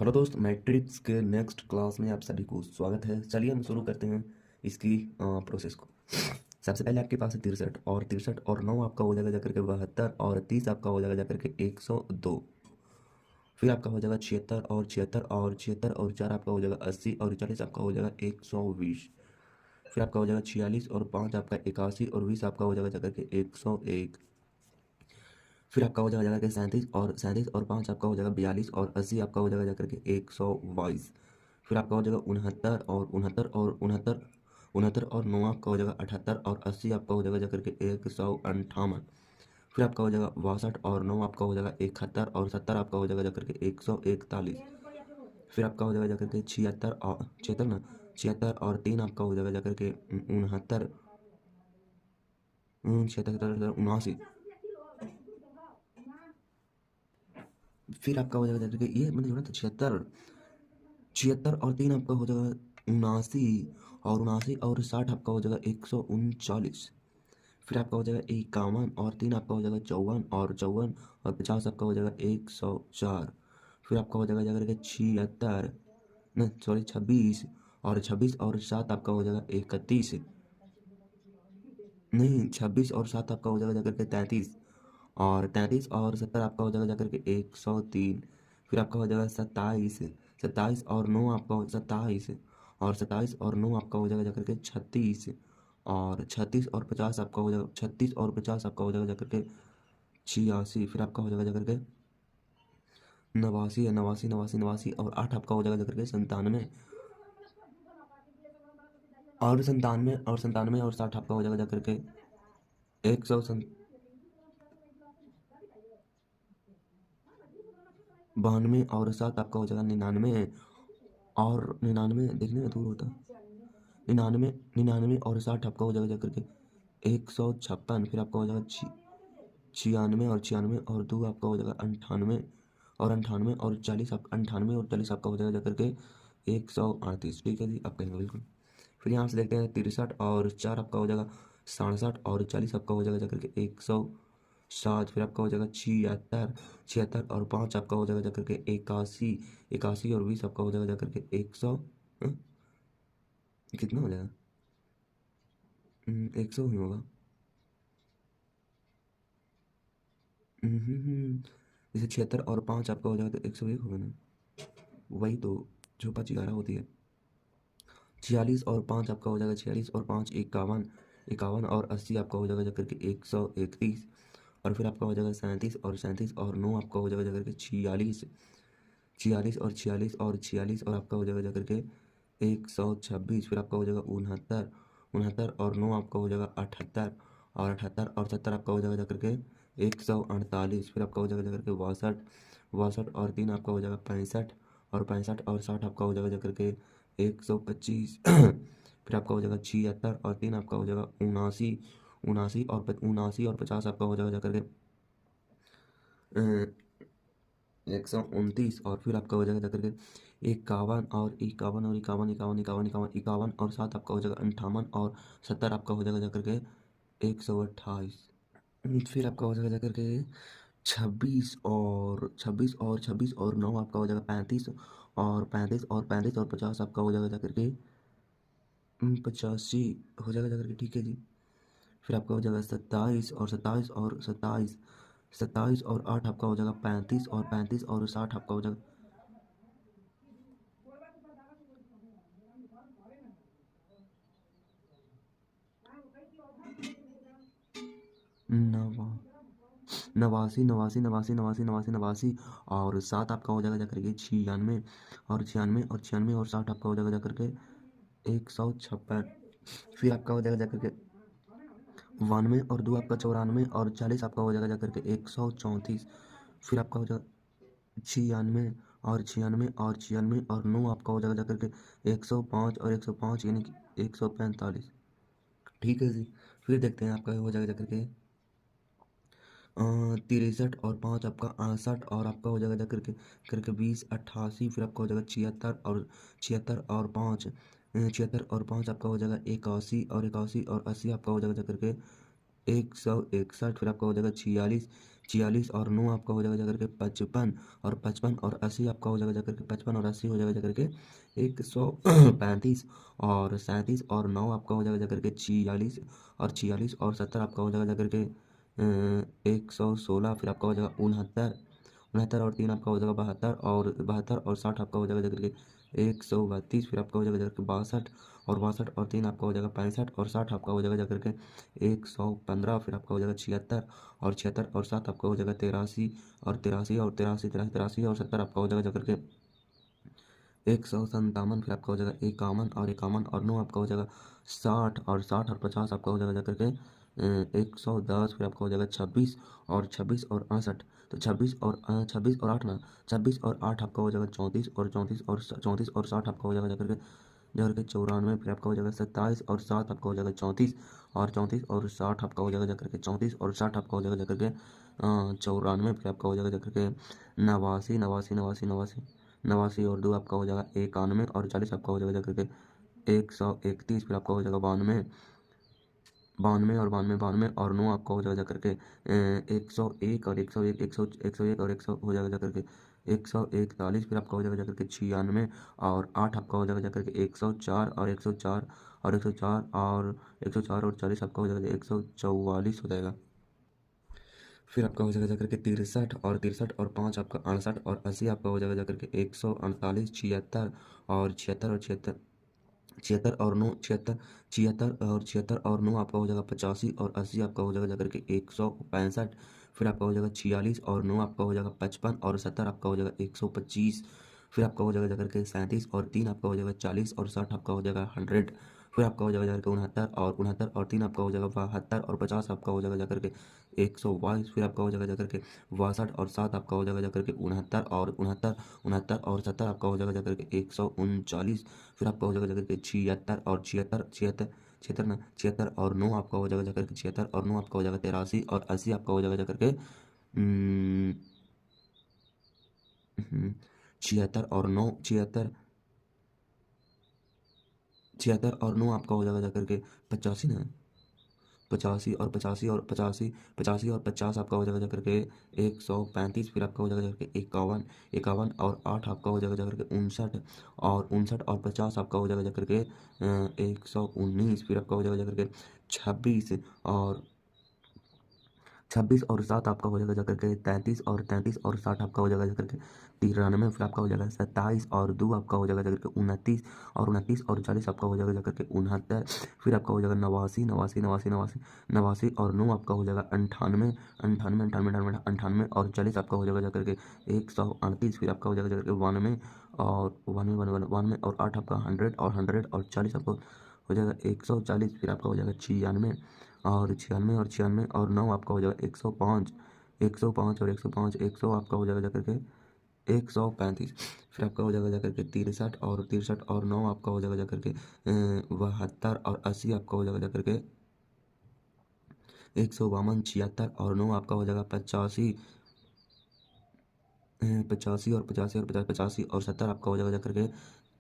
Hello दोस्त, matrix के next class में आप सभी को स्वागत है। चलिए हम शुरू करते हैं इसकी प्रोसेस को। सबसे पहले आपके पास है 63 और 63 और 9 आपका हो जाएगा जाकर के 72 और 30 आपका हो जाएगा जाकर के 102। फिर आपका हो जाएगा 76 और 76 और 76 और 4 आपका हो जाएगा 80 और 40 आपका हो जाएगा 120। फिर आपका हो जाएगा 46 और 5 आपका 81 और 20 आपका हो जाएगा जाकर के 101। फिर आपका हो जाएगा जाकर के 37 और 5 आपका हो जाएगा 42 और 80 आपका हो जाएगा जाकर के 122। फिर आपका हो जाएगा 69 और 9 आपका हो जाएगा 78 और 80 आपका हो जाएगा जाकर के 158। फिर आपका हो जाएगा 62 और 9 आपका हो जाएगा 71 और 70 आपका हो जाएगा जाकर के 141। फिर आपका हो जाएगा जाकर के 76 और 76 और 3 आपका हो जाएगा जाकर के 69 76 79। फिर आपका हो जाएगा जाकर के ये मैंने जोड़ा था 76 76 और 3 आपका हो जाएगा 79 और 60 आपका हो जाएगा 139। फिर आपका हो जाएगा 51 और 3 आपका हो जाएगा 54 और 50 आपका हो जाएगा 104। फिर आपका हो जाएगा जाकर के 76 नहीं सॉरी 26 और 7 आपका हो जाएगा 31। नहीं 26 और 7 आपका हो जाएगा जाकर के 33 और 33 और 70 आपका हो जाएगा जाकर के 103। फिर आपका हो जाएगा 27 और 9 आपका 27 और 9 आपका हो जाएगा जाकर के 36 और 36 और 50 आपका हो जाएगा 36 और 50 आपका हो जाएगा जाकर के 86। फिर आपका हो जाएगा जाकर के 89 और 8 आपका हो जाएगा जाकर के 97 और 97 और 60 आपका हो जाएगा जाकर के 192 और 7 आपका हो जाएगा 99 और 99 देखने में दूर होता 99 और 60 आपका हो जाएगा जाकर के 156। फिर आपका हो जाएगा 96 और 2 आपका हो जाएगा 98 और 40 आपका हो जाएगा जाकर के 138। ठीक है जी, आप कहेंगे बिल्कुल। फिर यहाँ से देखते हैं 63 और 4 आपका हो जाएगा 67 और 40 आपका हो जाएगा जाकर के 107। फिर आपका हो जाएगा 76 और 5 आपका हो जाएगा जाकर के 81 और 20 आपका हो जाएगा जाकर के 100। कितना हो जाएगा 100 ही होगा। जैसे 76 और 5 आपका हो जाएगा तो 101 होगा ना, वही तो जो 5 11 होती है। 46 और 5 आपका हो जाएगा 46 और 5 51 और 80 आपका हो जाएगा जाकर के 131। और फिर आपका हो जाएगा 37 और 9 आपका हो जाएगा जाकर के 46 और आपका हो जाएगा जाकर के 126। फिर आपका हो जाएगा 69 और 9 आपका हो जाएगा 78 और 70 आपका हो जाएगा जाकर के 148। फिर आपका हो जाएगा जाकर के 62 और 3 आपका हो जाएगा 65 और 60 आपका हो जाएगा जाकर के 125। फिर आपका हो जाएगा 76 और 3 आपका हो जाएगा 79 और 50 आपका हो जाएगा जाकर के 129। और फिर आपका हो जाएगा जाकर के 51 और 7 आपका हो जाएगा 58 और 70 आपका हो जाएगा जाकर के 128। फिर आपका हो जाएगा जाकर के 26 और 9 आपका हो जाएगा 35 और 50 आपका हो जाएगा जाकर के 85 हो जाएगा जाकर के। ठीक है जी। फिर आपका हो जाएगा 27 और 8 आपका हो जाएगा 35 और 60 आपका हो जाएगा नवा 89 और 7 आपका हो जाएगा जाकर के 96 और 60 आपका हो जाएगा जाकर के 156। फिर आपका हो जाएगा जाकर के 92 और 2 आपका 94 और 40 आपका हो जाएगा जाकर के 134। फिर आपका हो जाएगा 96 और 9 आपका हो जाएगा जाकर के 105 और 105 यानी कि 145। ठीक है जी। फिर देखते हैं आपका हो जाएगा जाकर के 63 और 5 आपका 68 और आपका हो जाएगा जाकर के 20 88। फिर आपका हो जाएगा 76 और 5 आपका हो जाएगा 81 और 80 आपका हो जाएगा जाकर के 161, फिर आपका हो जाएगा 46, 46 और 9 आपका हो जाएगा जाकर के 55, और 55 और 80 आपका हो जाएगा जाकर के 55 और 80 हो जाएगा जाकर के 135, और 37 और 9 आपका हो जाएगा जाकर के 46, और 46 और 70 आपका हो जाएगा जाकर के 116, फिर आपका हो जाएगा 69, 69 और 3 आपका हो जाएगा 72, और 72 और 60 आपका हो जाएगा जाकर के 132, फिर आपका हो जाएगा जाकर के 62, और 62 और 3 आपका हो जाएगा 65, और 60 आपका हो जाएगा जाकर के 115, फिर आपका हो जाएगा 76, और 76 और 7 आपका हो जाएगा 83, और 83 और 83 83 और 70 आपका हो जाएगा जाकर के 157, फिर आपका हो जाएगा 51, और 51 और 9 आपका हो जाएगा 60, और 60 और 50 आपका हो जाएगा जाकर के 110, फिर आपका हो जाएगा 26, और 26 और 68, तो 26 और 8 ना, 26 और 8 आपका हो जाएगा 34, और 60 आपका हो जाएगा जाकर के 94, फिर आपका हो जाएगा 27 और 7 आपका हो जाएगा 34, और 34 और 60 आपका हो जाएगा जाकर के 34 और 60 आपका हो जाएगा जाकर के 94, फिर आपका हो जाएगा जाकर के 89, 89, 89, 89, 89 और 2 आपका हो जाएगा 91, और 40 आपका हो जाएगा जाकर के 131, फिर आपका हो जाएगा 92, 92 और 92, 92 और 9 आपका हो जाएगा जाकर के 101, और 101, 101 और 100 हो जाएगा जाकर के 141, फिर आपका हो जाएगा जाकर के 96, और 8 आपका हो जाएगा जाकर के 104, और 104 और 104 और 104 और 40 आपका हो जाएगा 144 हो जाएगा। फिर आपका हो जाएगा जाकर के 63, और 63 और 5 आपका 68, और 80 आपका हो जाएगा जाकर के 148, 76 और 76 और 76, 76 और 9, 76, 76 और 9 आपका हो जाएगा 85, और 80 आपका हो जाएगा जाकर के 165, फिर आपका हो जाएगा 46 और 9 आपका हो जाएगा 55, और 70 आपका हो जाएगा 125, फिर आपका हो जाएगा जाकर के 37 और 3 आपका हो जाएगा 40, और 60 आपका हो जाएगा 100, फिर आपका हो जाएगा जाकर के 69 और 3 आपका हो जाएगा 72, और 50 आपका हो जाएगा जाकर के 122, फिर आपका हो जाएगा जाकर के 62, और 7 आपका हो जाएगा जाकर के 69, और 69 और 70 आपका हो जाएगा जाकर के 139, फिर आपका हो जाएगा जाकर के 76 और 76 76 76 ना 76 और 9 आपका हो जाएगा जाकर के 76 और 9 आपका हो जाएगा 83, और 80 आपका हो जाएगा जाकर के 76 और 9 76 76 और 9 आपका हो जाएगा जाकर के 85 ना 85 और 85 और 85 85 और 50 आपका हो जाएगा जाकर के 135, फिर आपका हो जाएगा जाकर के 51 51 और 8 आपका हो जाएगा जाकर के 59, और 59 और 50 आपका हो जाएगा जाकर के 119, फिर आपका हो जाएगा जाकर के 26, और 26 और 7 आपका हो जाएगा जाकर के 33 और 60 आपका हो जाएगा जाकर के 93, फिर आपका हो जाएगा 27 और 2 आपका हो जाएगा जाकर के 29 और 40 आपका हो जाएगा जाकर के 69, फिर आपका हो जाएगा 89 89 89 89 89 और 9 आपका हो जाएगा 98 98 98 98 98 और 40 आपका हो जाएगा जाकर के 138, फिर आपका हो जाएगा जाकर के 92, और 92 और 8 आपका 100, और 100 और 40 आपका हो जाएगा 140, फिर आपका हो जाएगा 96, और 96 और 96 और 9 आपका हो जाएगा 105, 105 और 105 100 आपका हो जाएगा जाकर के 135, फिर आपका हो जाएगा जाकर के 63, और 63 और 9 आपका हो जाएगा जाकर के 72, और 80 आपका हो जाएगा जाकर के 152, 76 और 9 आपका हो जाएगा 85, 85 और 85 और 50 85 और 70 आपका हो जाएगा जाकर के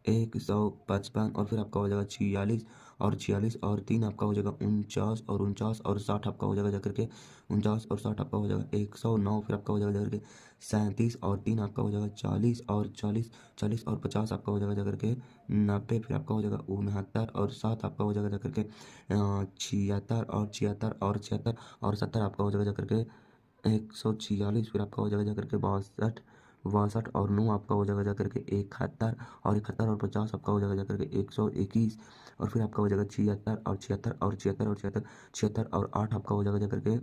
155, और फिर आपका हो जाएगा 46, और 46 और 3 आपका हो जाएगा 49, और 49 और 60 आपका हो जाएगा जाकर के 49 और 60 आपका हो जाएगा 109, फिर आपका हो जाएगा जाकर के 37, और 3 आपका हो जाएगा 40, और 40 40 और 50 आपका हो जाएगा जाकर के 90, फिर आपका हो जाएगा 69, और 7 आपका हो जाएगा जाकर के 76, और 76 और 76 और 70 आपका हो जाएगा जाकर के 146, फिर आपका हो जाएगा जाकर के 62, 62 और 9 आपका हो जाएगा जाकर के 71, और 71 और 50 आपका हो जाएगा जाकर के 121, और फिर आपका हो जाएगा 76 और 76 और 76 और 76 76 और 8 आपका हो जाएगा जाकर के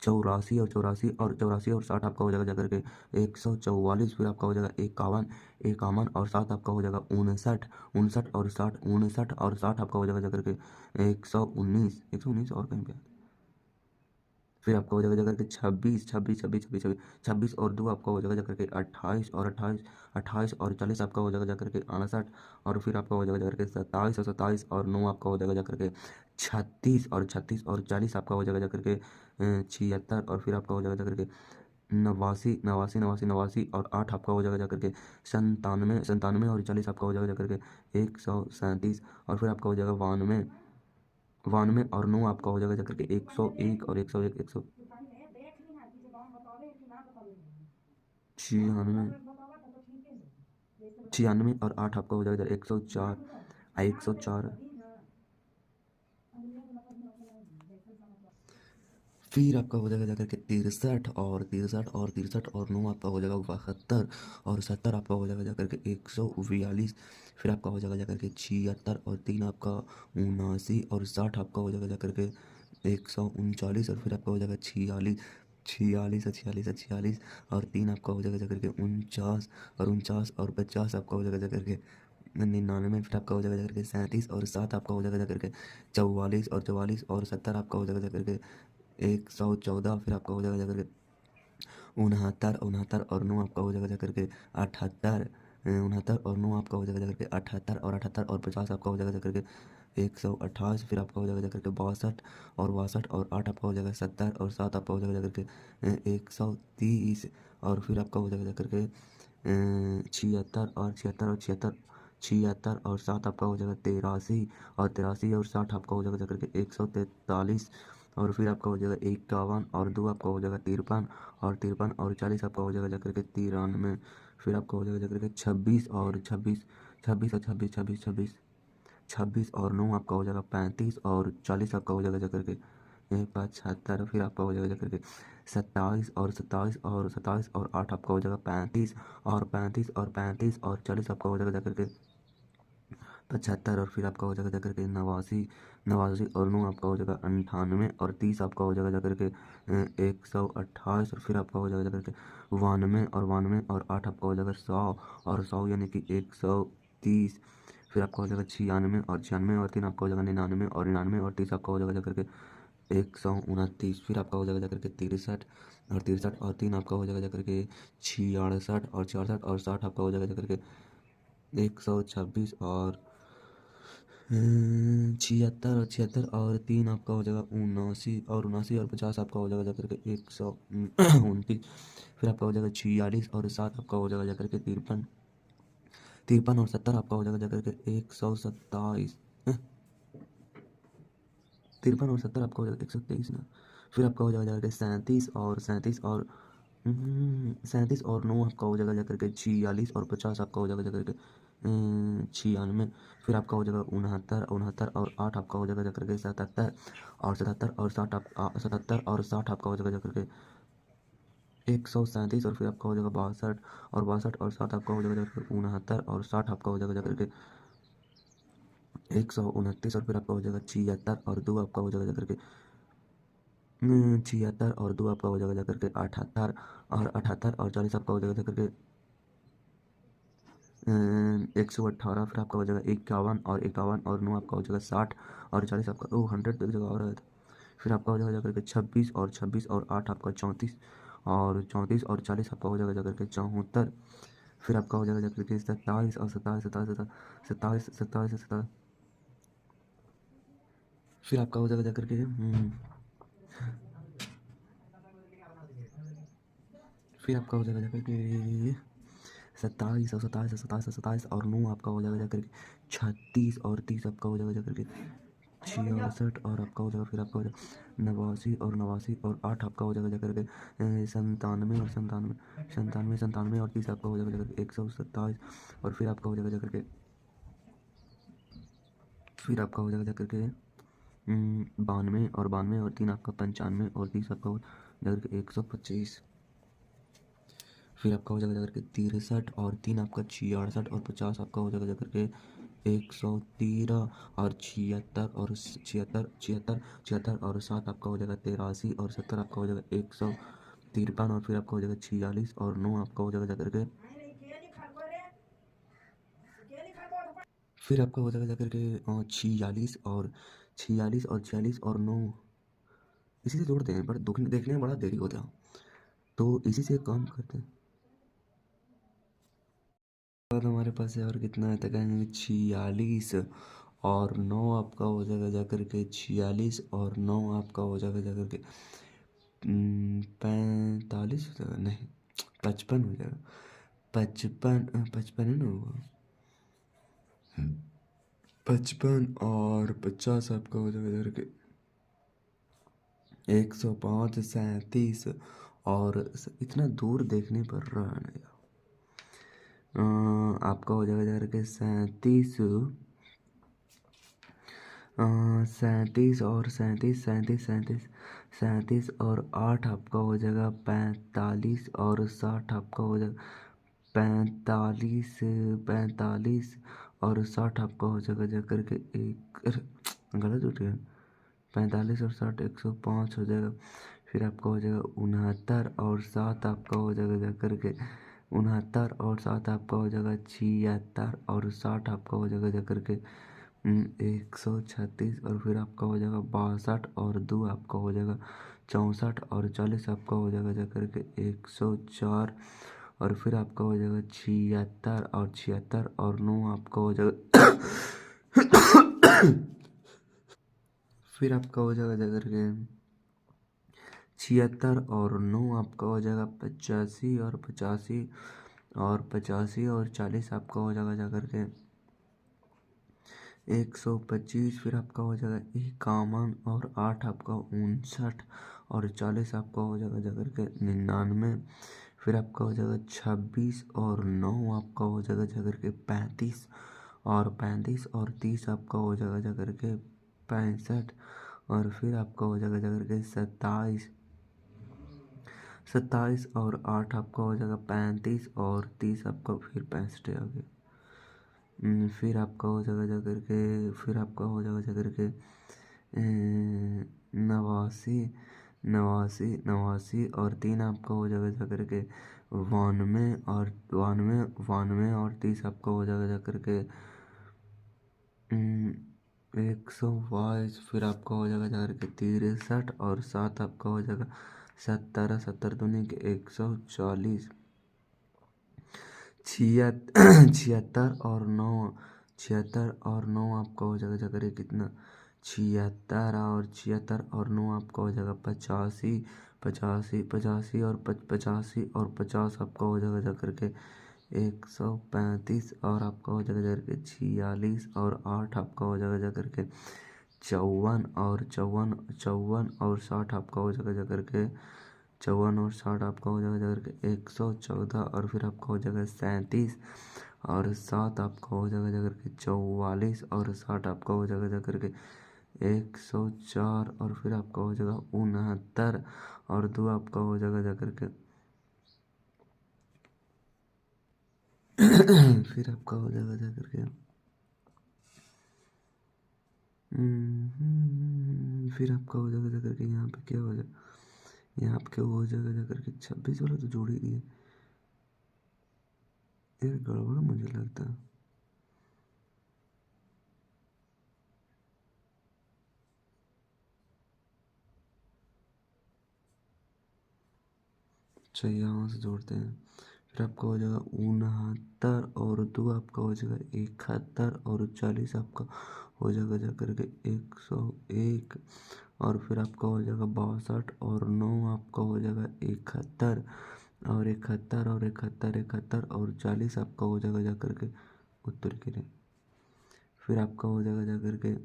84, और 84 और 84 और 60 आपका हो जाएगा जाकर के 144, फिर आपका हो जाएगा 51 51 और 7 आपका हो जाएगा 59 59 और 60 59 और 60 आपका हो जाएगा जाकर के 119 119 और कहीं पे, फिर आपका हो जाएगा जाकर के 26 26 26 26 26 26 और 2 आपका हो जाएगा जाकर के 28, और 28 28 और 40 आपका हो जाएगा जाकर के 68, और फिर आपका हो जाएगा जाकर के 27 और 27 और 9 आपका हो जाएगा जाकर के 36, और 36 और 40 आपका हो जाएगा जाकर के 76, और फिर आपका हो जाएगा जाकर के 89 89 89 89 और 8 आपका हो जाएगा जाकर के 97 97 और 40 आपका हो जाएगा जाकर के 137, और फिर आपका हो जाएगा 92 92 और 9 आपका हो जाएगा जाकर के 101 और 101 196 96 और 8 आपका हो जाएगा 104 104। फिर आपका हो जाएगा जाकर के 63 और 63 और 63 और 9 आपका हो जाएगा 72 और 70 आपका हो जाएगा जाकर के 142। फिर आपका हो जाएगा जाकर के 76 और 3 आपका 79 और 60 आपका हो जाएगा जाकर के 139 और फिर आपका हो जाएगा 46 46 और 46 और 46 और 3 आपका हो जाएगा जाकर के 49 और 49 और 50 आपका हो जाएगा जाकर के 99। फिर आपका हो जाएगा जाकर के 37 और 7 आपका हो जाएगा जाकर के 44 और 44 और 70 आपका हो जाएगा जाकर के 114। फिर आपका हो जाएगा जाकर के 69 69 और 9 आपका हो जाएगा जाकर के 78 69 और 9 आपका हो जाएगा जाकर के 78 और 78 और 50 आपका हो जाएगा जाकर के 128। फिर आपका हो जाएगा जाकर के 62 और 62 और 8 आपका हो जाएगा 70 और 7 आपका हो जाएगा जाकर के 130। और फिर आपका हो जाएगा जाकर के 76 और 76 और 76 76 और 7 आपका हो जाएगा 83 और 83 और 60 आपका हो जाएगा जाकर के 143। और फिर आपका हो जाएगा 51 और 2 आपका हो जाएगा 53 और 53 और 40 आपका हो जाएगा जाकर के 93। फिर आपका हो जाएगा जाकर के 26 और 26 26 और 26 26 26 26 और 9 आपका हो जाएगा 35 और 40 आपका हो जाएगा जाकर के 75। फिर आपका हो जाएगा जाकर के 27 और 27 और 27 और 8 आपका हो जाएगा 35 और 35 और 35 और 40 आपका हो जाएगा जाकर के 75। और फिर आपका हो जाएगा जाकर के 89 89 और 9 आपका हो जाएगा 98 और 30 आपका हो जाएगा जाकर के 128। और फिर आपका हो जाएगा जाकर के 92 और 92 और 8 आपका हो जाएगा 100 और 100 यानी कि 130। फिर आपका हो जाएगा 96 और 96 और 3 आपका हो जाएगा 99 और 99 और 30 आपका हो जाएगा जाकर के 129। फिर आपका हो जाएगा जाकर के 63 और 63 और 3 आपका हो जाएगा जाकर के 66 और 66 और 60 आपका हो जाएगा जाकर के 126 और 76 और 76 और 3 आपका हो जाएगा 79 और 79 और 50 आपका हो जाएगा जाकर के 129। फिर आपका हो जाएगा 46 और 7 आपका हो जाएगा जाकर के 53 53 और 70 आपका हो जाएगा जाकर के 127। 53 और 70 आपका हो जाएगा 123 ना। फिर आपका हो जाएगा जाकर के 37 और 37 और 37 और 9 आपका हो जाएगा जाकर के 46 और 50 आपका हो जाएगा जाकर के 96। फिर आपका हो जाएगा 69 69 और 8 आपका हो जाएगा जाकर के 77 और 77 और 60 77 और 60 आपका हो जाएगा जाकर के 137। और फिर आपका हो जाएगा 62 और 62 और 7 आपका हो जाएगा जाकर के 69 और 60 आपका हो जाएगा जाकर के 129। और फिर आपका हो जाएगा 76 और 2 आपका हो जाएगा जाकर के 76 और 2 आपका हो जाएगा जाकर के 78 और 78 और 40 आपका हो जाएगा जाकर के 118। फिर आपका हो जाएगा 51 और 51 और 9 आपका हो जाएगा 60 और 40 आपका 100 एक जगह और है। फिर आपका हो जाएगा जाकर के 26 और 26 और 8 आपका 34 और 34 और 40 आपका हो जाएगा जाकर के 74। फिर आपका हो जाएगा जाकर के 27 और 27 27 27 27 27। फिर आपका हो जाएगा जाकर के फिर आपका हो जाएगा जाकर के 27 और 27 और 27 और 27 और 9 आपका हो जाएगा जाकर के 36 और 30 आपका हो जाएगा जाकर के 66 और आपका हो जाएगा। फिर आपका हो जाएगा 89 और 89 और 8 आपका हो जाएगा जाकर के 97 और 97 और 30 आपका हो जाएगा जाकर के 127। और फिर आपका हो जाएगा जाकर के 92 और 92 और 3 आपका 95 और 30 आपका हो जाकर के 125। फिर आपका हो जाएगा जाकर के 63 और 3 आपका 66 और 50 आपका हो जाएगा जाकर के 113 और 76 और 76 76 76 और 7 आपका हो जाएगा 83 और 70 आपका हो जाएगा 153। और फिर आपका हो जाएगा 46 और 9 आपका हो जाएगा जाकर के फिर आपका हो जाएगा जाकर के 46 और 46 और 9 इसी से जोड़ते हैं, बट देखने में बड़ा देरी होता है तो इसी से काम करते हैं। और हमारे पास है और कितना है तक आएंगे 46 और 9 आपका हो जाएगा जाकर के 46 और 9 आपका हो जाएगा जाकर के 45 हो जाएगा, नहीं 55 हो जाएगा 55 55 है ना होगा 55 और 50 आपका हो जाएगा इधर के 105 37 और इतना दूर देखने पर रहा है ना यार। आपका हो जाएगा इधर के 37 37 और 37 और 8 आपका हो जाएगा 45 और 60 आपका हो जाएगा 45 और 60 आपका हो जाएगा जा करके एक गलत उठ गया 45 और 60 105 हो जाएगा। फिर आपका हो जाएगा 69 और 7 आपका हो जाएगा जा करके 69 और 7 आपका हो जाएगा 76 और 60 आपका हो जाएगा जा करके 136 और फिर आपका हो जाएगा 62 और 2 आपका हो जाएगा 64 और 40 आपका हो जाएगा जा करके 104 और फिर आपका हो जाएगा 76 और 9 आपका हो जाएगा फिर आपका हो जाएगा जा करके 76 और 9 आपका हो जाएगा 85 और 40 आपका हो जाएगा जा करके 125 फिर आपका हो जाएगा 51 और 8 आपका 59 और 40 आपका हो जाएगा जा करके 99 फिर आपका हो जाएगा 26 और 9 आपका हो जाएगा जा करके 35 और 30 आपका हो जाएगा जा करके 65 और फिर आपका हो जाएगा जा करके 27 और 8 आपका हो जाएगा 35 और 30 आपका फिर 65 आ गया। फिर आपका हो जाएगा जा करके फिर आपका हो जाएगा जा करके 89 और 3 आपका हो जाएगा जा करके 92 और 30 आपका हो जाएगा जा करके 122 फिर आपका हो जाएगा जा करके 63 और 7 आपका हो जाएगा 70 दूनी के 140 छिहत्तर और नौ आपका हो जाएगा जा करके कितना 76 और 9 आपका हो जाएगा 85 और 50 आपका हो जाएगा जा करके 135 और आपका हो जाएगा जा करके 46 और 8 आपका हो जाएगा जा करके 54 और 60 आपका हो जाएगा जा करके 54 और 60 आपका हो जाएगा जा करके 114 और फिर आपका हो जाएगा 37 और 7 आपका हो जाएगा जा करके 44 और 60 आपका हो जाएगा जा करके 104 और फिर आपका हो जाएगा 69 और 2 आपका हो जाएगा जा करके फिर आपका हो जाएगा जा करके फिर आपका हो जाएगा जा करके यहाँ पे क्या हो जाएगा यहाँ पे क्या हो जाएगा जा करके 26 वाला तो जोड़ ही दिए यार गड़बड़ मुझे लगता है। अच्छा यहाँ से जोड़ते हैं फिर आपका हो जाएगा 69 और 2 आपका हो जाएगा 71 और 40 आपका हो जाएगा जा करके 101 और फिर आपका हो जाएगा 62 और 9 आपका हो जाएगा 71 और 71 और 40 आपका हो जाएगा जा करके उत्तर के लिए फिर आपका हो जाएगा जा करके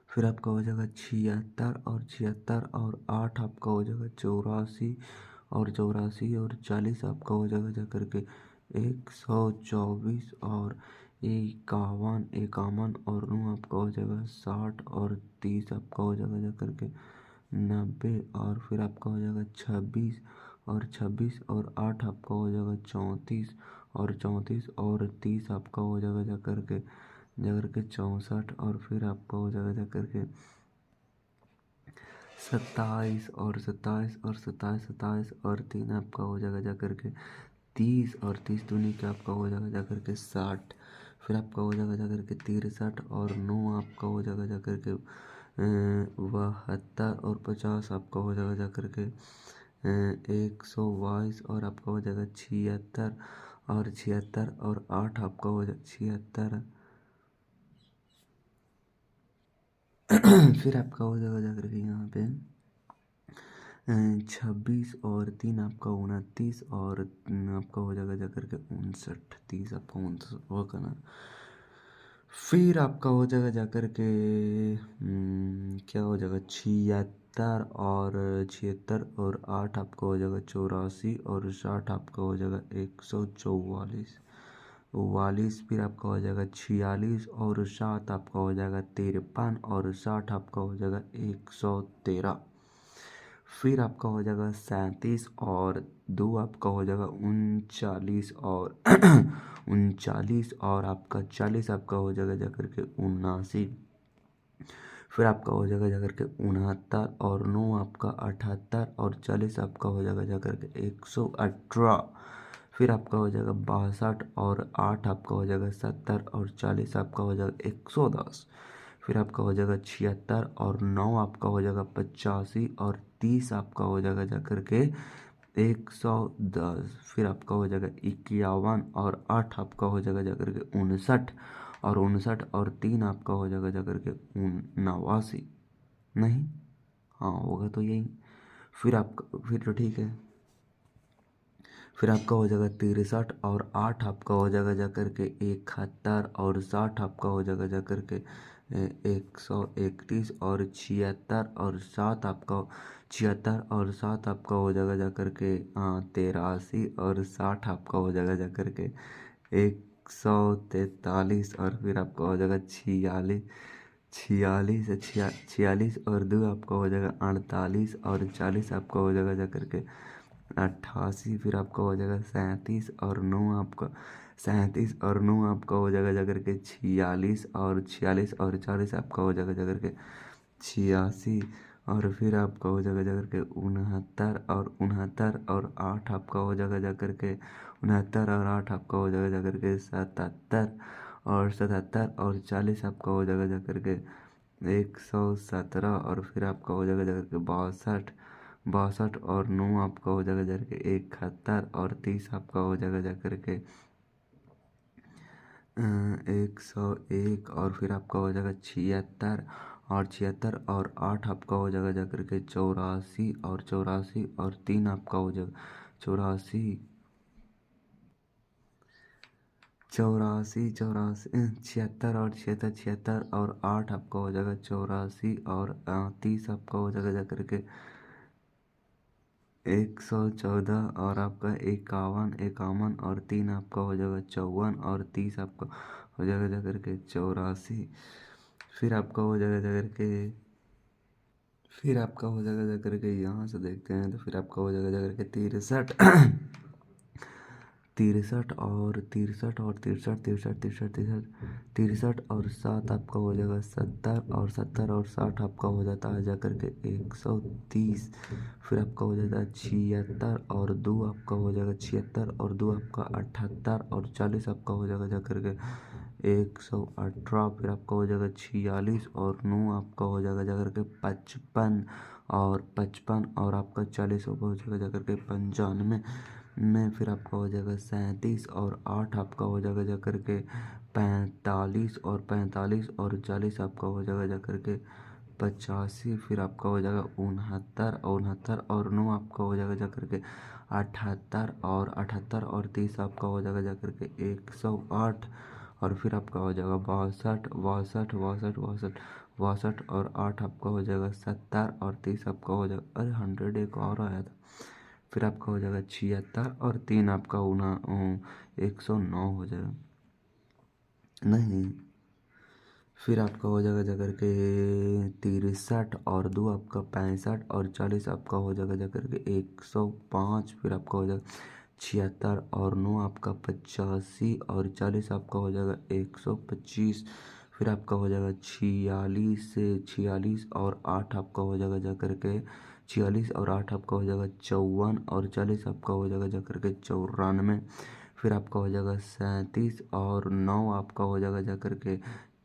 फिर आपका हो जाएगा 76 और 8 आपका हो जाएगा 84 और 40 आपका हो जाएगा जा करके 124 और 51 और 9 आपका हो जाएगा 60 और 30 आपका हो जाएगा जा करके 90 और फिर आपका हो जाएगा 26 और 8 आपका हो जाएगा 34 और 30 आपका हो जाएगा जा करके 64 और फिर आपका हो जाएगा जा करके 27 और 3 आपका हो जाएगा जा करके 30 और 30 दूनी के आपका हो जाएगा जा करके 60 फिर आपका हो जाएगा जा करके 63 और 9 आपका हो जाएगा जा करके 72 और 50 आपका हो जाएगा जा करके 122 और आपका हो जाएगा 76 और 8 आपका हो जाएगा 76 फिर आपका हो जाएगा जा करके यहाँ पे 26 और 3 आपका 29 और आपका हो जाएगा जा करके 59 30 आपका 59 होगा ना फिर आपका हो जाएगा जाकर के क्या हो जाएगा 76 और 76 और 8 आपका हो जाएगा 84 और 60 आपका हो जाएगा 144 44 फिर आपका हो जाएगा 46 और 7 आपका हो जाएगा 53 और 60 आपका हो जाएगा 113 फिर आपका हो जाएगा 37 और 2 आपका हो जाएगा 39 और 39 और आपका 40 आपका हो जाएगा जाकर के 79 फिर आपका हो जाएगा जाकर के 69 और 9 आपका 78 और 40 आपका हो जाएगा जाकर के 118 फिर आपका हो जाएगा 62 और 8 आपका हो जाएगा 70 और 40 आपका हो जाएगा 110 फिर आपका हो जाएगा 76 और 9 आपका हो जाएगा 85 और 30 आपका हो जाएगा जाकर के 110 फिर आपका हो जाएगा 51 और 8 आपका हो जाएगा जाकर के 59 और 59 और 3 आपका हो जाएगा जाकर के 89 नहीं, हाँ होगा तो यही। फिर आपका फिर तो ठीक है। फिर आपका हो जाएगा 63 और 8 आपका हो जाएगा जाकर के 71 और 60 आपका हो जाएगा जाकर के 131 और 76 और 7 आपका 76 और 7 आपका हो जाएगा जाकर के 83 और 60 आपका हो जाएगा जाकर के 143 और फिर आपका हो जाएगा 46 छियालीस 46 और 2 आपका हो जाएगा 48 और 40 आपका हो जाएगा जाकर के 88 फिर आपका हो जाएगा 37 और 9 आपका 37 और 9 आपका हो जाएगा जाकर के 46 और 40 आपका हो जाएगा जाकर के 86 और फिर आपका हो जाएगा जाकर के 69 और 8 आपका हो जाएगा जाकर के 69 और 8 आपका हो जाएगा जाकर के 77 और 77 और 40 आपका हो जाएगा जाकर के 117 और फिर आपका हो जाएगा जाकर के 62 और 9 आपका हो जाएगा जाकर के 71 और 30 आपका हो जाएगा जाकर के 101 और फिर आपका हो जाएगा 76 और 8 आपका हो जाएगा जाकर के 84 और 3 आपका हो जाएगा 76 और 76 और 8 आपका हो जाएगा 84 और 30 आपका हो जाएगा जाकर के 114 और आपका 51 और 3 आपका हो जाएगा 54 और 30 आपका हो जाएगा जाकर के 84 फिर आपका हो जाएगा जाकर के यहाँ से देखते हैं तो फिर आपका हो जाएगा जाकर के 63 और 7 आपका हो जाएगा 70 और 60 आपका हो जाता है जाकर के 130 फिर आपका हो जाता है 76 और 2 आपका हो जाएगा 76 और 2 आपका 78 और 40 आपका हो जाएगा जाकर के 118 फिर आपका हो जाएगा 46 और 9 आपका हो जाएगा जाकर के 55 और आपका 40 हो जाएगा जाकर के 95 में फिर आपका हो जाएगा 37 और 8 आपका हो जाएगा जाकर के 45 और 40 आपका हो जाएगा जाकर के 85 फिर आपका हो जाएगा 69 और 9 आपका हो जाएगा जाकर के 78 और 30 आपका हो जाएगा जाकर के 108 और फिर आपका हो जाएगा 62 और 8 आपका हो जाएगा 70 और 30 आपका हो जाएगा 100 एक और आया था फिर आपका हो जाएगा 76 और 3 आपका 109 हो जाएगा नहीं फिर आपका हो जाएगा जाकर के 63 और 2 आपका 65 और 40 आपका हो जाएगा जाकर के 105 फिर आपका हो जाएगा 76 और 9 आपका 85 और 40 आपका हो जाएगा 125 फिर आपका हो जाएगा 46 और 8 आपका हो जाएगा जाकर के 46 और 8 आपका हो जाएगा 54 और 40 आपका हो जाएगा जाकर के 94 फिर आपका हो जाएगा 37 और 9 आपका हो जाएगा जाकर के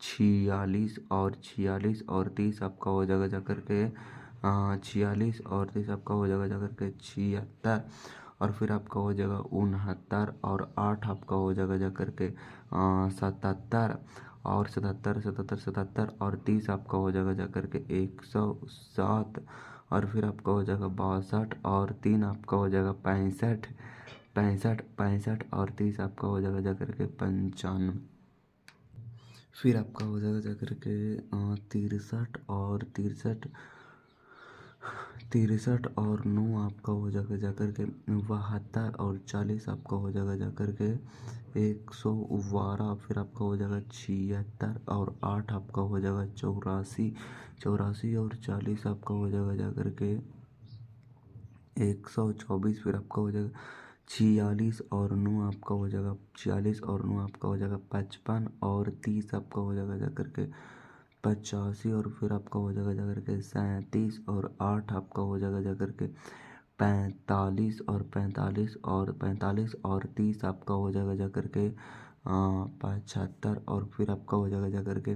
46 और 30 आपका हो जाएगा जाकर के 46 और 30 आपका हो जाएगा जाकर के 76 और फिर आपका हो जाएगा 69 और 8 आपका हो जाएगा जाकर के 77 और 77 और 30 आपका हो जाएगा जाकर के 107 और फिर आपका हो जाएगा 62 और 3 आपका हो जाएगा 65 और 30 आपका हो जाएगा जाकर के 95 फिर आपका हो जाएगा जा करके 63 और 9 आपका हो जाएगा जा करके 72 और 40 आपका हो जाएगा जा करके 112। फिर आपका हो जाएगा 76 और 8 आपका हो जाएगा 84। 84 और 40 आपका हो जाएगा जा करके 124। फिर आपका हो जाएगा 46 और 9 आपका हो जाएगा 46 और 9 आपका हो जाएगा 55 और 30 आपका हो जाएगा जा करके 85। और फिर आपका हो जाएगा जा करके 37 और 8 आपका हो जाएगा जा करके 45 और 45 और 30 आपका हो जाएगा जा करके 75। और फिर आपका हो जाएगा जा करके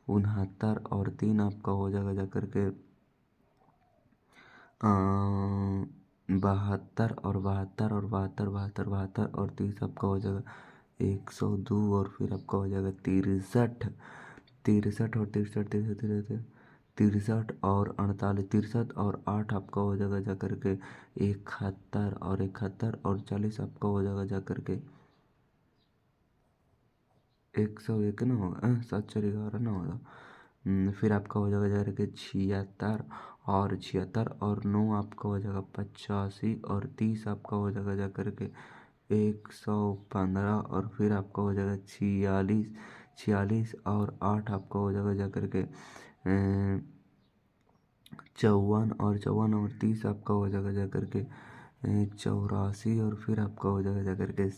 69 और 3 आपका हो जाएगा जा करके 72 और 30 आपका हो जाएगा 102। और फिर आपका हो जाएगा 63। 63 और 48। 63 और 8 आपका हो जाएगा जा करके 71। और 71 और 40 आपका हो जाएगा जा करके 101 ना होगा, 7 4 11 ना होगा। फिर आपका हो जाएगा जा करके 76 और 9 आपका हो जाएगा 85। और 30 आपका हो जाएगा जा करके 115। और फिर आपका हो जाएगा 46। 46 और 8 आपका हो जाएगा जा करके 54 और 30 आपका हो जाएगा जा करके 84। और फिर आपका हो जाएगा जा करके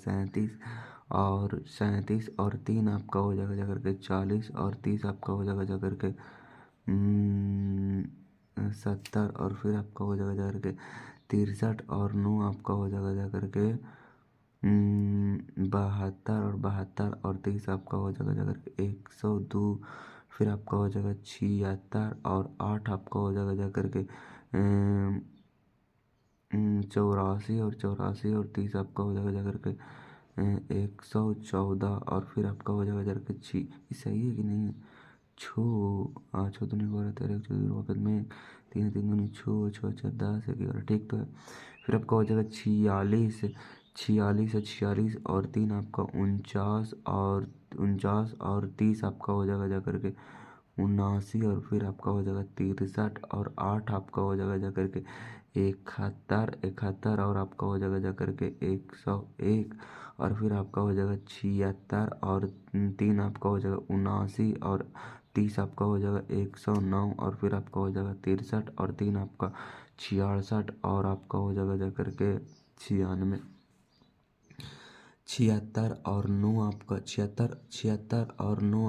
37 और 3 आपका हो जाएगा जा करके 40। और 30 आपका हो जाएगा जा करके 70। और फिर आपका हो जाएगा जा करके 63 और 9 आपका हो जाएगा जा करके 72 और 30 आपका हो जाएगा जा करके 102। फिर आपका हो जाएगा 76 और 8 आपका हो जाएगा जा करके 84 और 30 आपका हो जाएगा जा करके 114। और फिर आपका हो जाएगा जा करके सही है कि नहीं? छो दूनी 12 13 14 वक्त में 3 3 दूनी 6 6 4 10 11 ठीक तो है। फिर आपका हो जाएगा 46। 46 और 3 आपका 49 और 30 आपका हो जाएगा जा करके 79। और फिर आपका हो जाएगा 63 और 8 आपका हो जाएगा जा करके 71 और आपका हो जाएगा जा करके 101। और फिर आपका हो जाएगा 76 और 3 आपका हो जाएगा 79। और 30 आपका हो जाएगा 109। और फिर आपका हो जाएगा 63 और 3 आपका 66। और आपका हो जाएगा जा करके 96। 76 और 9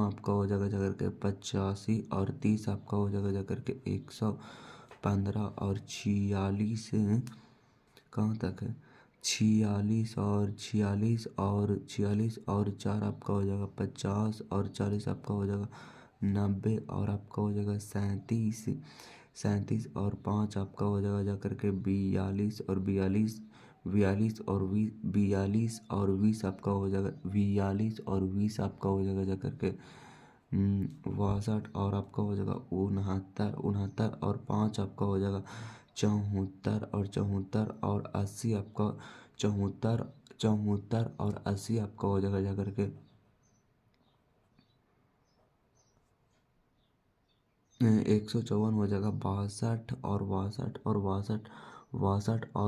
आपका हो जाएगा जा करके 85। और 30 आपका हो जाएगा जा करके 115। और 46 कहाँ तक है? 46 और 4 आपका हो जाएगा 50। और 40 आपका हो जाएगा 90। और आपका हो जाएगा 37 और 5 आपका हो जाएगा जा करके 42। और 42 और 20 आपका हो जाएगा 42 और 20 आपका हो जाएगा जा करके 62। और आपका हो जाएगा 69 और 5 आपका हो जाएगा 74। और 80 आपका 74 और 80 आपका हो जाएगा जा करके 154 हो जाएगा 62 और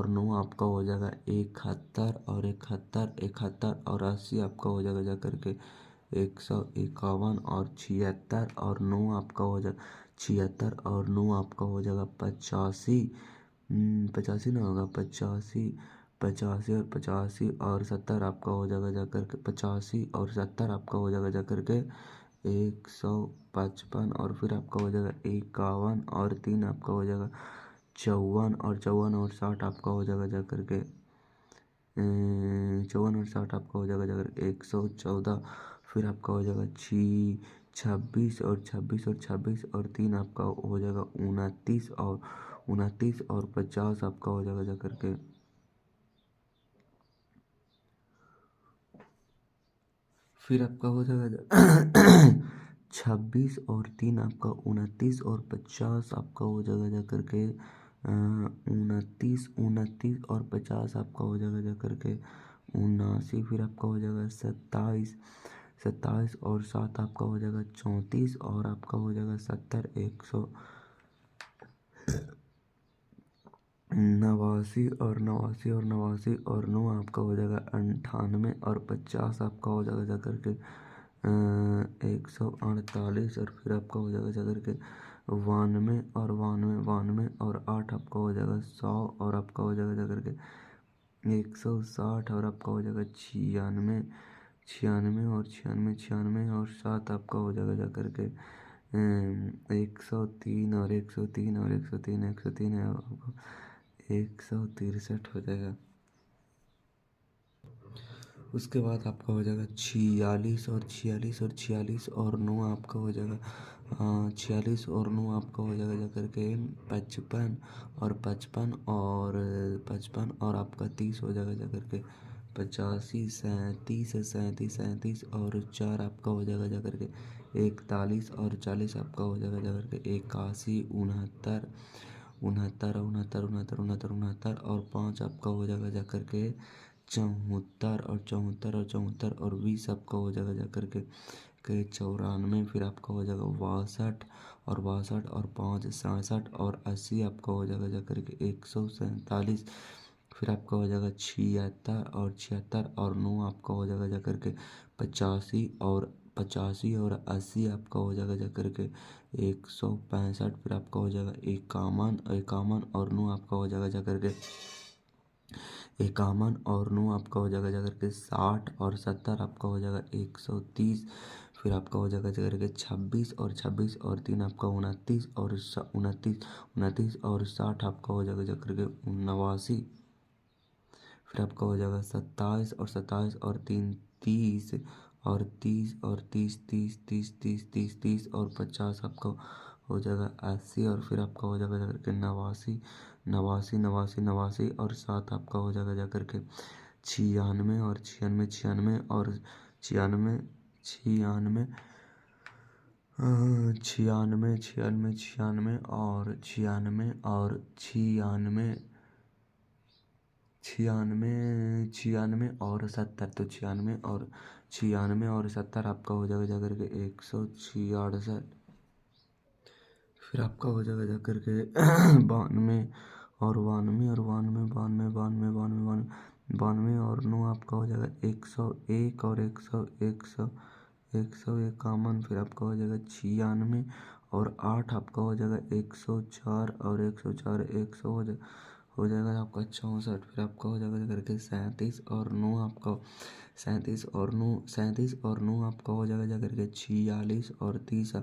9 आपका हो जाएगा 71। और 71 और 80 आपका हो जाएगा जा करके 151। और 76 और 9 आपका हो जाएगा 76 और 9 आपका हो जाएगा 85। 85 ना होगा 85 और 70 आपका हो जाएगा जा करके 85 और 70 आपका हो जाएगा जा करके 155। और फिर आपका हो जाएगा 51। और 3 आपका हो जाएगा 54 और 60 आपका हो जाएगा जा करके 54 और 60 आपका हो जाएगा जा करके 114। फिर आपका हो जाएगा 26 और 3 आपका हो जाएगा 29 और 50 आपका हो जाएगा जा करके फिर आपका हो जाएगा 26 और 3 आपका 29 और 50 आपका हो जाएगा जा करके 29 और 50 आपका हो जाएगा जा करके 79। फिर आपका हो जाएगा 27 27 और 7 आपका हो जाएगा 34 और आपका हो जाएगा 70, 189 और 9 आपका हो जाएगा 98 और 50 आपका हो जाएगा जाकर के 148 और फिर आपका हो जाएगा जाकर के 92 और 92 और 8 आपका हो जाएगा 100 और आपका हो जाएगा जाकर के 160 और आपका हो जाएगा 96, 96 और 7 आपका हो जाएगा जाकर के 103 और 103 और 103 है आपका 163 हो जाएगा। उसके बाद आपका हो जाएगा 46 और 9 आपका हो जाएगा 46 और 9 आपका हो जाएगा जाकर के 55 और 55 और आपका 30 हो जाएगा जाकर के 85, 37 और 4 आपका हो जाएगा जाकर के 41 और 40 आपका हो जाएगा जाकर के 81, 69 और 5 आपका हो जाएगा जाकर के 74 और 20 आपका हो जाएगा जाकर के 94, फिर आपका हो जाएगा 62 और 5 67 और 80 आपका हो जाएगा जाकर के 147, फिर आपका हो जाएगा 76 और 9 आपका हो जाएगा जाकर के 85 और 80 आपका हो जाएगा जाकर के 165, फिर आपका हो जाएगा 51 और 9 आपका हो जाएगा जाकर के 51 और 9 आपका हो जाएगा जाकर के 60 और 70 आपका हो जाएगा 130, फिर आपका हो जाएगा जाकर के 26 और 3 आपका 29 और 29 और 60 आपका हो जाएगा जाकर के 89, फिर आपका हो जाएगा 27 और 3 30 और 30 और 50 आपका हो जाएगा 80 और फिर आपका हो जाएगा जाकर के 89 और 7 आपका हो जाएगा जाकर के 96 और 96 और 96 96 96 और 96 और 70, तो 96 और 70 आपका हो जाएगा जाकर के 166, फिर आपका हो जाएगा जाकर के 92 और 92 और 9 आपका हो जाएगा 101 और 151, फिर आपका हो जाएगा 96 और 8 आपका हो जाएगा 104 और 100 हो जाएगा आपका 64, फिर आपका हो जाएगा करके 37 और 9 आपका 37 और 9 आपका हो जाएगा जाकर के 46 और 30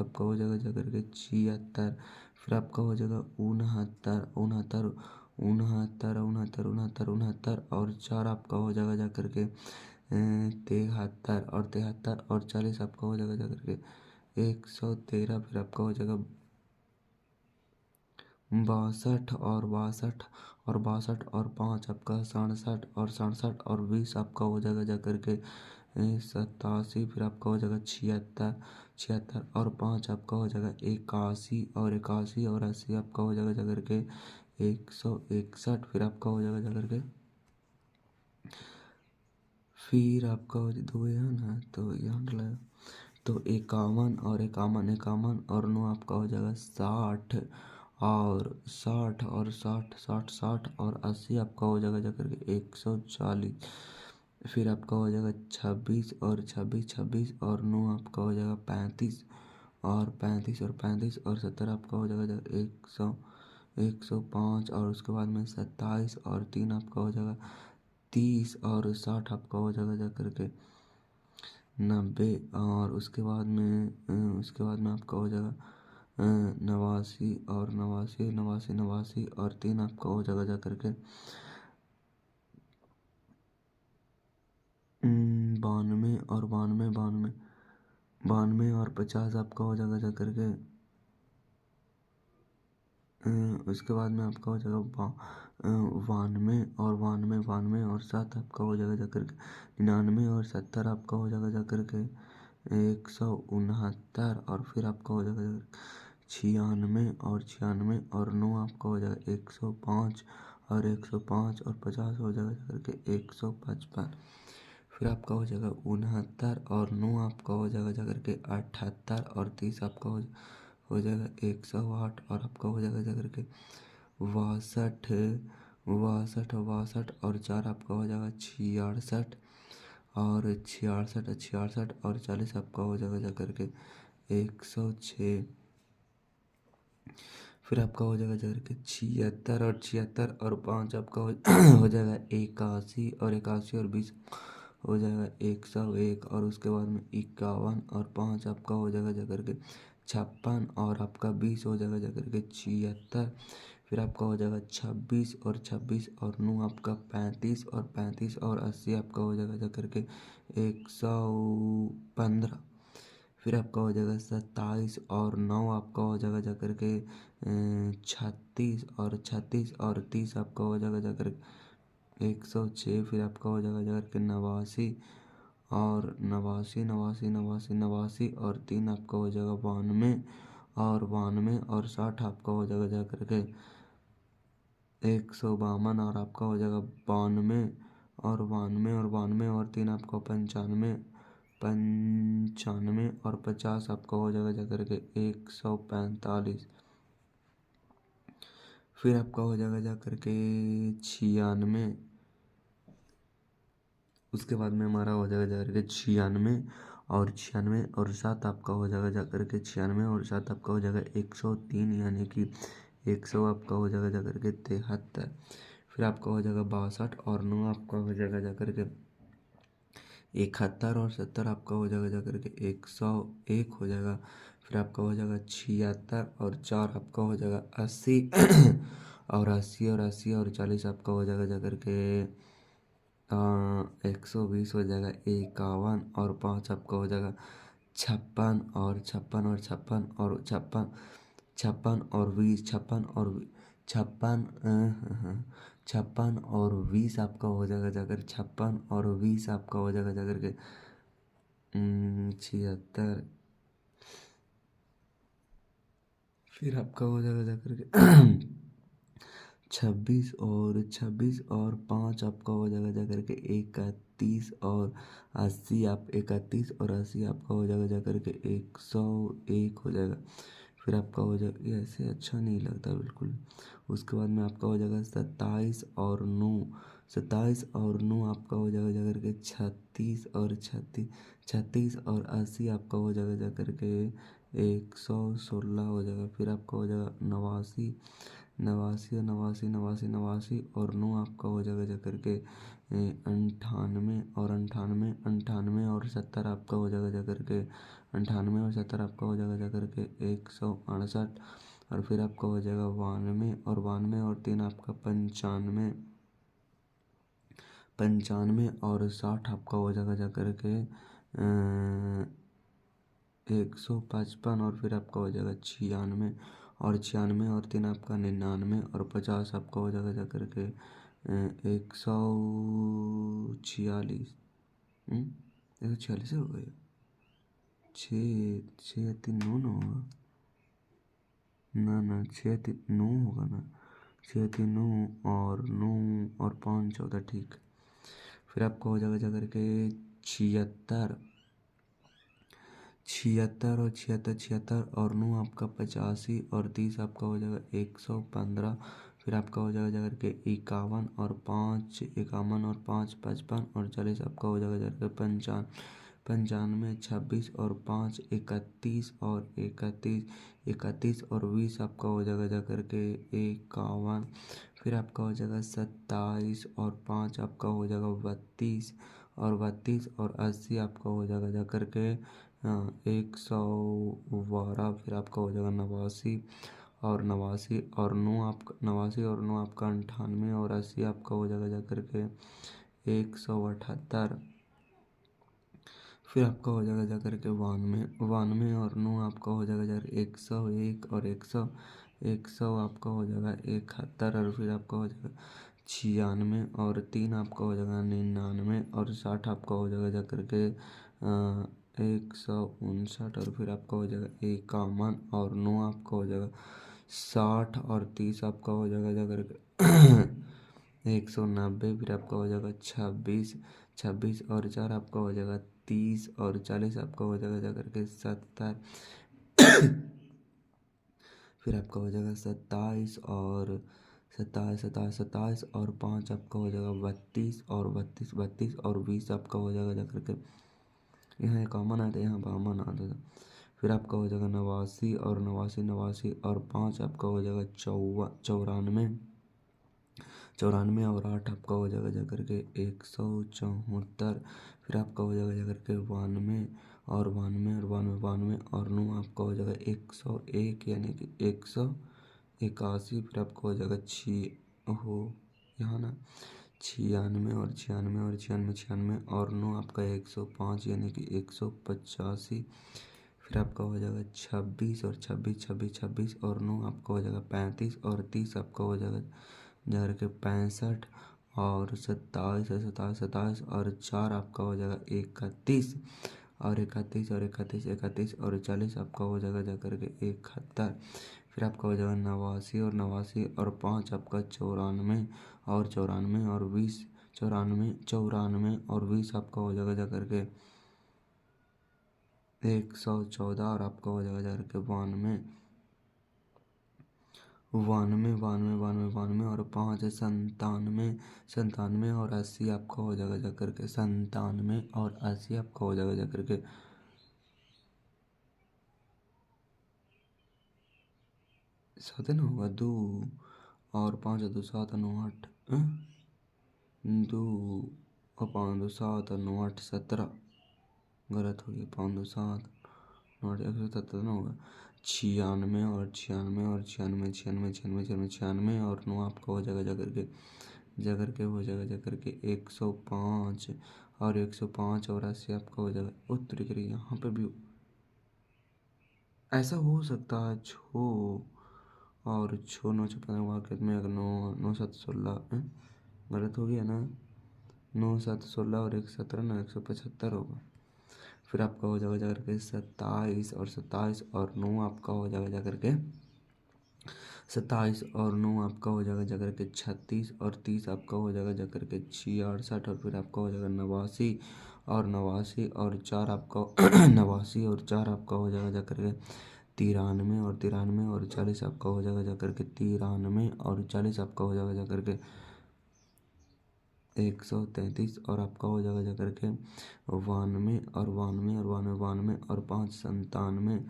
आपका हो जाएगा जाकर के 76, फिर आपका हो जाएगा 69 और 4 आपका हो जाएगा जाकर के 73 और 40 आपका हो जाएगा जाकर के 113, फिर आपका हो जाएगा 62 और 5 आपका 67 और 20 आपका हो जाएगा जाकर के 87, फिर आपका हो जाएगा 76 और 5 आपका हो जाएगा 81 और 80 आपका हो जाएगा जाकर के 161, फिर आपका हो जाएगा जाकर के फिर आपका हो दो है ना, तो यहाँ डला तो 51 और 9 आपका हो जाएगा 60 और 80 आपका हो जाएगा जाकर के 140, फिर आपका हो जाएगा 26 और 9 आपका हो जाएगा 35 और 70 आपका हो जाएगा 105 और उसके बाद में 27 और 3 आपका हो जाएगा 30 और 60 आपका हो जाएगा जाकर के 90 और उसके बाद में आपका हो जाएगा 89 और 89 और 3 आपका हो जाएगा जाकर के 92 और 50 आपका हो जाएगा जाकर के उसके बाद में आपका हो जाएगा 92 और 7 आपका हो जाएगा जाकर के 99 और 70 आपका हो जाएगा जाकर के 169 और फिर आपका हो जाएगा 96 और 9 आपका हो जाएगा 105 और 50 हो जाएगा जाकर के 155, फिर आपका हो जाएगा 69 और 9 आपका हो जाएगा जा करके 78 और 30 आपका हो जाएगा 108 और आपका हो जाएगा जा करके 62 और 4 आपका हो जाएगा 66 और 66 और 40 आपका हो जाएगा जा करके 106। फिर आपका हो जाएगा जा करके 76 और 5 आपका हो जाएगा 81 और 20 हो जाएगा 101 और उसके बाद में 51 और 5 आपका हो जाएगा जा करके 56 और आपका 20 हो जाएगा जा करके 76। फिर आपका हो जाएगा 26 और 9 आपका 35 और 80 आपका हो जाएगा जा करके 115। फिर आपका हो जाएगा 27 और 9 आपका हो जाएगा जा करके 36 और 30 आपका हो जाएगा जा करके 106। फिर आपका हो जाएगा जा करके 89 और 3 आपका हो जाएगा 92 और 60 आपका हो जाएगा जा करके 152 और आपका हो जाएगा 92 और 3 आपका 95 और 50 आपका हो जाएगा जा करके 145। फिर आपका हो जाएगा जा करके 96। उसके बाद में हमारा हो जाएगा जा करके 96 और 7 आपका हो जाएगा जा करके 96 और 7 आपका हो जाएगा 103 यानी कि 100 आपका हो जाएगा जा करके 73। फिर आपका हो जाएगा 62 और 9 आपका हो जाएगा जा करके 71 और 70 आपका हो जाएगा जा करके 101 हो जाएगा। फिर आपका हो जाएगा 76 और 4 आपका हो जाएगा 80 और 80 और 40 आपका हो जाएगा जा करके 120 हो जाएगा 51 और 5 आपका हो जाएगा 56 और 56 और 56 और 56 56 और 20 56 और 20 आपका हो जाएगा जाकर 56 और 20 आपका हो जाएगा जाकर के 76। फिर आपका हो जाएगा जाकर के 26 और 5 आपका हो जाएगा जाकर के 31 और 80 आप 31 और 80 आपका हो जाएगा जाकर के 101 हो जाएगा। फिर आपका हो जाएगा ऐसे अच्छा नहीं लगता बिल्कुल। उसके बाद में आपका हो जाएगा 27 और 9 आपका हो जाएगा जाकर के 36 और 80 आपका हो जाएगा जाकर के 116 हो जाएगा। फिर आपका हो जाएगा 89 और 9 आपका हो जाएगा जा करके 98 और 70 आपका हो जाएगा जा करके 98 और 70 आपका हो जाएगा जा करके 168। और फिर आपका हो जाएगा 92 और 3 आपका 95 और 60 आपका हो जाएगा जा करके 155। और फिर आपका हो जाएगा 96 और 3 आपका 99 और 50 आपका हो जाएगा जा करके 146। 146 हो गया 6 6 3 9 ना होगा ना 6 3 9 होगा ना 6 3 9 और 9 और 5 14 ठीक। फिर आपका हो जाएगा जा करके 76 और 9 आपका 85 और 30 आपका हो जाएगा 115। फिर आपका हो जाएगा जाकर के 51 और 5 55 और 40 आपका हो जाएगा जाकर के 95 26 और 5 31 और 31 और 20 आपका हो जाएगा जाकर के 51। फिर आपका हो जाएगा 27 और 5 आपका हो जाएगा 32 और 80 आपका हो जाएगा जाकर के 112। फिर आपका हो जाएगा 89 और 9 आपका 98 और 80 आपका हो जाएगा जाकर के 178। फिर आपका हो जाएगा जाकर के 92 और 9 आपका हो जाएगा जाकर 101 और 100 आपका हो जाएगा 71। और फिर आपका हो जाएगा 96 और 3 आपका हो जाएगा 99 और 60 आपका हो जाएगा जाकर के 159। और फिर आपका हो जाएगा 51 और 9 आपका हो जाएगा 60 और 30 आपका हो जाएगा जाकर के 190, फिर आपका हो जाएगा 26, 26 और 4 आपका हो जाएगा 30 और 40 आपका हो जाएगा जा करके 70, फिर आपका हो जाएगा 27 और 27, 27, 27 और 5 आपका हो जाएगा 32 और 32, 32 और 20 आपका हो जाएगा जा करके, यहाँ कॉमन आता है, यहाँ कॉमन आता था। फिर आपका हो जाएगा 89 और 89, 89 और 5 आपका हो जाएगा 94, 94 और 8 आपका हो जाएगा जा करके 174, फिर आपका हो जाएगा जा करके 92 और 92 और 92, 92 और 9 आपका हो जाएगा 101 यानी कि 181, फिर आपका हो जाएगा हो यहाँ ना 96 और 96 और 96, 96 और 9 आपका 105 यानी कि 185, फिर आपका हो जाएगा 26 और 26, 26, 26 और 9 आपका हो जाएगा 35 और 30 आपका हो जाएगा जा करके 65 और 27 और 27, 27 और 4 आपका हो जाएगा 31 और 31 और 31, 31 और 40 आपका हो जाएगा जा करके 71, फिर आपका हो जाएगा 89 और 89 और 5 आपका 94 और 94 और 20, 94, 94 और 20 आपका हो जाएगा जा करके 114 और आपका हो जाएगा जा करके 92, 92, 92, 92, 92 और 5 97, 97 और 80 आपका हो जाएगा जा करके 97 और 80 आपका हो जाएगा जा करके 7 ना होगा 2 और 5 2 7 9 8 2 और 5 2 7 9 8 17, गलत हो गया 5 2 7 9 8 117 ना होगा 96 और 96 और 96, 96, 96, 96, 96 और 9 आपका हो जाएगा जा करके हो जाएगा जा करके 105 और 105 और 80 आपका हो जाएगा उत्तरी करिए यहाँ पे भी ऐसा हो सकता है छो और 9 वाक्य में अगर 9 9 7 16 गलत हो गया ना 9 7 16 और 1 17 ना 175 होगा, फिर आपका हो जाएगा जा करके 27 और 27 और 9 आपका हो जाएगा जा करके 27 और 9 आपका हो जाएगा जा करके 36 और 30 आपका हो जाएगा जा करके 66 और फिर आपका हो जाएगा 89 और 89 और 4 आपका 89 और 4 आपका हो जाएगा जा करके 93 और 93 और 40 आपका हो जाएगा जा करके 93 और 40 आपका हो जाएगा जा करके 133 और आपका हो जाएगा जा करके 92 और 92 और 92, 92 और 5 97,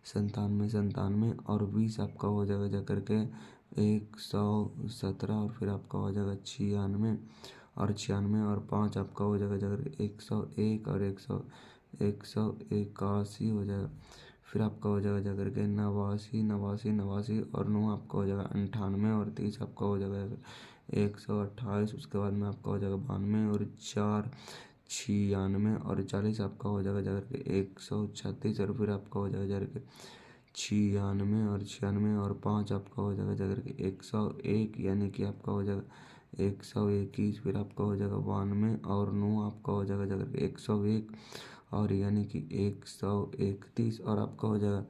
97, 97 और 20 आपका हो जाएगा जा करके 117 और फिर आपका हो जाएगा 96 और 96 और 5 आपका हो जाएगा जा करके 101 और 181 हो जाएगा, फिर आपका हो जाएगा जा करके 89, 89, 89 और 9 आपका हो जाएगा 98 और 30 आपका हो जाएगा 128, उसके बाद में आपका हो जाएगा 92 और 4 96 और 40 आपका हो जाएगा जा करके 136 और फिर आपका हो जाएगा जा करके 96 और 96 और 5 आपका हो जाएगा जा करके 101 यानी कि आपका हो जाएगा 121, फिर आपका हो जाएगा 92 और 9 आपका हो जाएगा जा करके 101 और यानी कि 131 और आपका हो जाएगा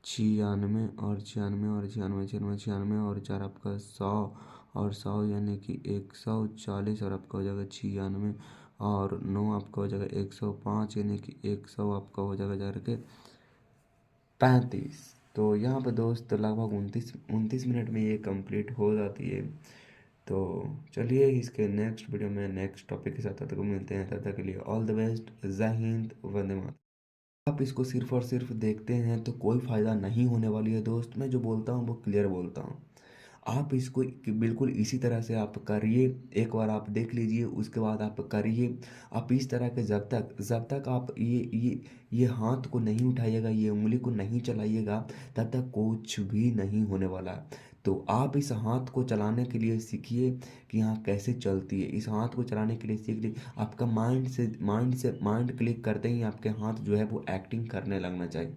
96 और 96 और 96, 96, 96 और 4 आपका 100 और 100 यानी कि 140 और आपका हो जाएगा 96 और 9 आपका हो जाएगा 105 यानी कि 100 आपका हो जाएगा जा करके 35। तो यहाँ पर दोस्त लगभग 29 मिनट में ये कंप्लीट हो जाती है। तो चलिए इसके नेक्स्ट वीडियो में नेक्स्ट टॉपिक के साथ तब तक मिलते हैं, तब तक के लिए ऑल द बेस्ट, जय हिंद, वंदे मातरम। आप इसको सिर्फ और सिर्फ देखते हैं तो कोई फ़ायदा नहीं होने वाली है दोस्त, मैं जो बोलता हूँ वो क्लियर बोलता हूँ। आप इसको बिल्कुल इसी तरह से आप करिए, एक बार आप देख लीजिए उसके बाद आप करिए। आप इस तरह के जब तक आप ये हाथ को नहीं उठाइएगा, ये उंगली को नहीं चलाइएगा, तब तक कुछ भी नहीं होने वाला है। तो आप इस हाथ को चलाने के लिए सीखिए कि हाँ कैसे चलती है। इस हाथ को चलाने के लिए सीख लीजिए। आपका माइंड क्लिक करते ही आपके हाथ जो है वो एक्टिंग करने लगना चाहिए।